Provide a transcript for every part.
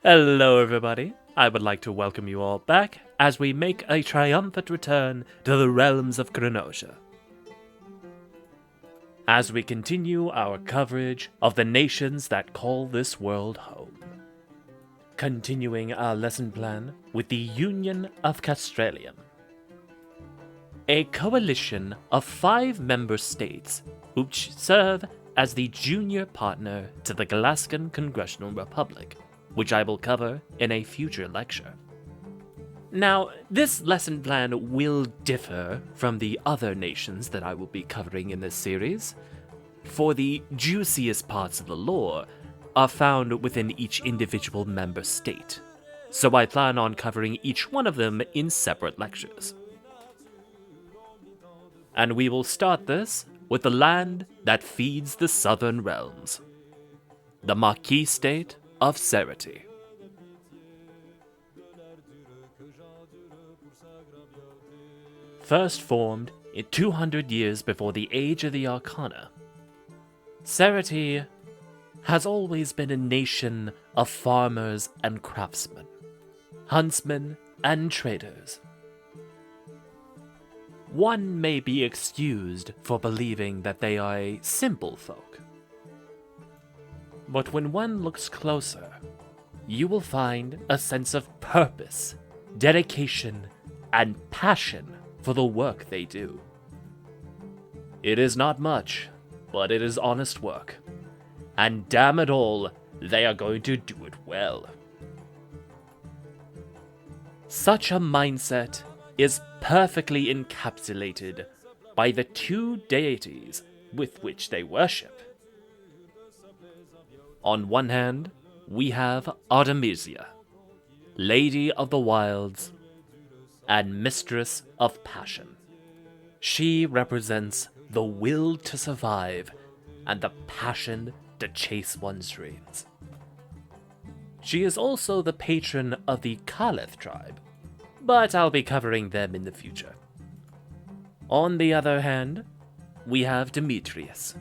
Hello everybody, I would like to welcome you all back as we make a triumphant return to the realms of Kronoja. As we continue our coverage of the nations that call this world home. Continuing our lesson plan with the Union of Castrallium. A coalition of 5 member states which serve as the junior partner to the Galaskan Congressional Republic, which I will cover in a future lecture. Now, this lesson plan will differ from the other nations that I will be covering in this series, for the juiciest parts of the lore are found within each individual member state, so I plan on covering each one of them in separate lectures. And we will start this with the land that feeds the southern realms, the Marquisate of Serrity. First formed in 200 years before the age of the Arcana, Serrity has always been a nation of farmers and craftsmen, huntsmen and traders. One may be excused for believing that they are a simple folk. But when one looks closer, you will find a sense of purpose, dedication, and passion for the work they do. It is not much, but it is honest work. And damn it all, they are going to do it well. Such a mindset is perfectly encapsulated by the 2 deities with which they worship. On one hand, we have Artemisia, Lady of the Wilds and Mistress of Passion. She represents the will to survive and the passion to chase one's dreams. She is also the patron of the Kaleth tribe, but I'll be covering them in the future. On the other hand, we have Demetrius,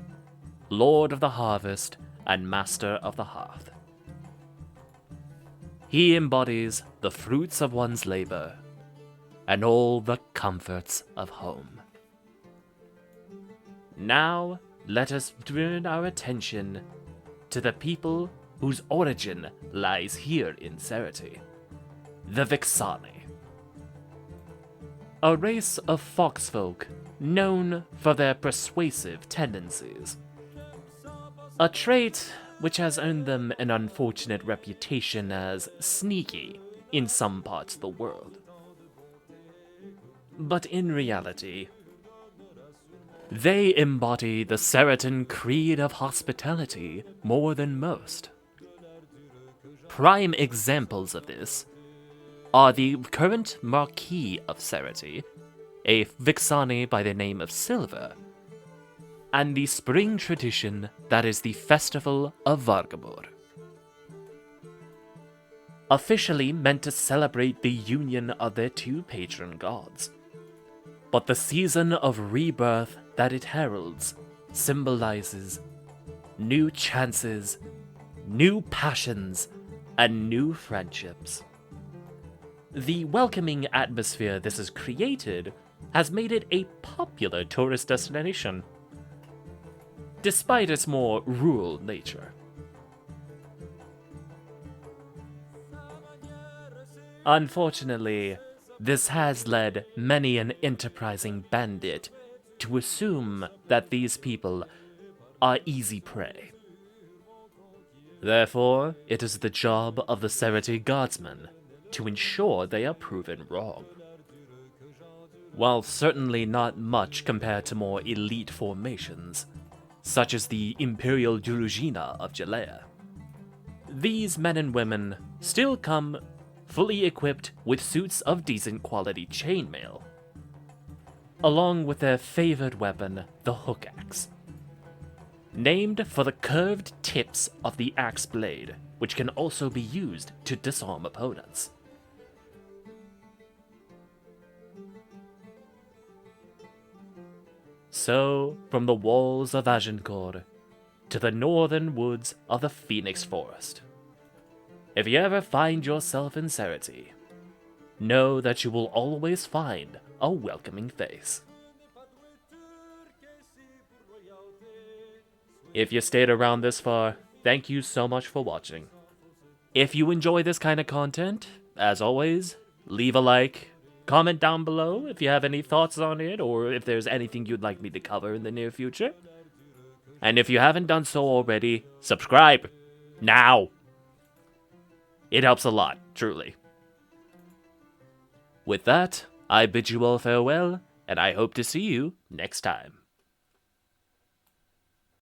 Lord of the Harvest and Master of the Hearth. He embodies the fruits of one's labor and all the comforts of home. Now, let us turn our attention to the people whose origin lies here in Serrity, the Vixani. A race of foxfolk known for their persuasive tendencies. A trait which has earned them an unfortunate reputation as sneaky in some parts of the world. But in reality, they embody the Serritan creed of hospitality more than most. Prime examples of this are the current Marquis of Serrity, a Vixani by the name of Silver, and the spring tradition that is the Festival of Vargamor. Officially meant to celebrate the union of their 2 patron gods, but the season of rebirth that it heralds symbolizes new chances, new passions, and new friendships. The welcoming atmosphere this has created has made it a popular tourist destination, despite its more rural nature. Unfortunately, this has led many an enterprising bandit to assume that these people are easy prey. Therefore, it is the job of the Serrity guardsmen to ensure they are proven wrong. While certainly not much compared to more elite formations, such as the Imperial Druzhina of Jalea, these men and women still come fully equipped with suits of decent quality chainmail, along with their favored weapon, the hook axe. Named for the curved tips of the axe blade, which can also be used to disarm opponents. So, from the walls of Agincourt to the northern woods of the Phoenix Forest, If you ever find yourself in Serrity, know that you will always find a welcoming face. If you stayed around this far, thank you so much for watching. If you enjoy this kind of content, as always, leave a like, comment down below if you have any thoughts on it, or if there's anything you'd like me to cover in the near future. And if you haven't done so already, subscribe! Now! It helps a lot, truly. With that, I bid you all farewell, and I hope to see you next time.